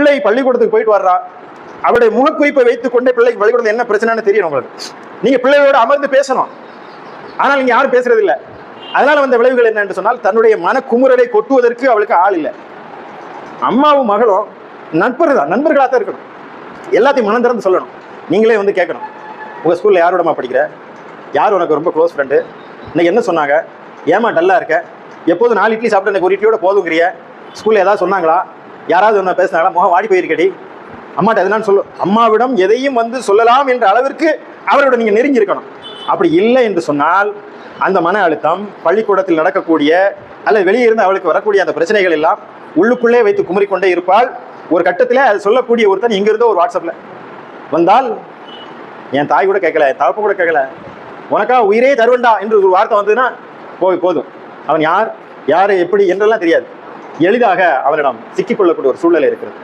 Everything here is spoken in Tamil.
பிள்ளை பள்ளிக்கூடத்துக்கு போயிட்டு வர்றா, அவருடைய முகக்குறிப்பை வைத்துக் கொண்டே பிள்ளைக்கு பள்ளிக்கூடத்துல என்ன பிரச்சனைன்னு தெரியும் உங்களுக்கு. நீங்க பிள்ளையோட அமர்ந்து பேசணும், ஆனால் நீங்க யாரும் பேசுறது இல்லை. அதனால வந்த விளைவுகள் என்ன என்று சொன்னால், தன்னுடைய மன குமுறலை கொட்டுவதற்கு அவளுக்கு ஆள் இல்லை. அம்மாவும் மகளும் நண்பர்களாக தான் இருக்கணும். எல்லாத்தையும் மனம் திறந்து சொல்லணும். நீங்களே வந்து கேட்கணும், உங்க ஸ்கூல்ல யாரோடமா படிக்கிற, யார் உனக்கு ரொம்ப க்ளோஸ் ஃப்ரெண்டு, இன்னைக்கு என்ன சொன்னாங்க, ஏமா டல்லா இருக்க, எப்போதும் 4 இட்லி சாப்பிட்டு எனக்கு 1 இட்லியோட போதுங்கிறிய, ஸ்கூல்ல ஏதாவது சொன்னாங்களா, யாராவது ஒன்று பேசினாங்களா, முகம் வாடி போயிருக்கடி, அம்மாட்ட எதுனான்னு சொல்லு. அம்மாவிடம் எதையும் வந்து சொல்லலாம் என்ற அளவிற்கு அவரோட நீங்க நெருங்கி இருக்கணும். அப்படி இல்லை என்று சொன்னால் அந்த மன அழுத்தம், பள்ளிக்கூடத்தில் நடக்கக்கூடிய அல்லது வெளியே இருந்து அவளுக்கு வரக்கூடிய அந்த பிரச்சனைகள் எல்லாம் உள்ளுக்குள்ளே வைத்து குமரிக்கொண்டே இருப்பாள். ஒரு கட்டத்தில் அது சொல்லக்கூடிய ஒருத்தன் இங்க இருந்தோ ஒரு வாட்ஸ்அப்ல வந்தால், என் தாய் கூட கேட்கல, என் தகப்ப கூட கேட்கல, உனக்கா உயிரே தருவண்டா என்று ஒரு வார்த்தை வந்ததுன்னா போதும், அவன் யார் எப்படி என்றெல்லாம் தெரியாது, எளிதாக அவனிடம் சிக்கிக்கொள்ளக்கூடிய ஒரு சூழ்நிலை இருக்கிறது.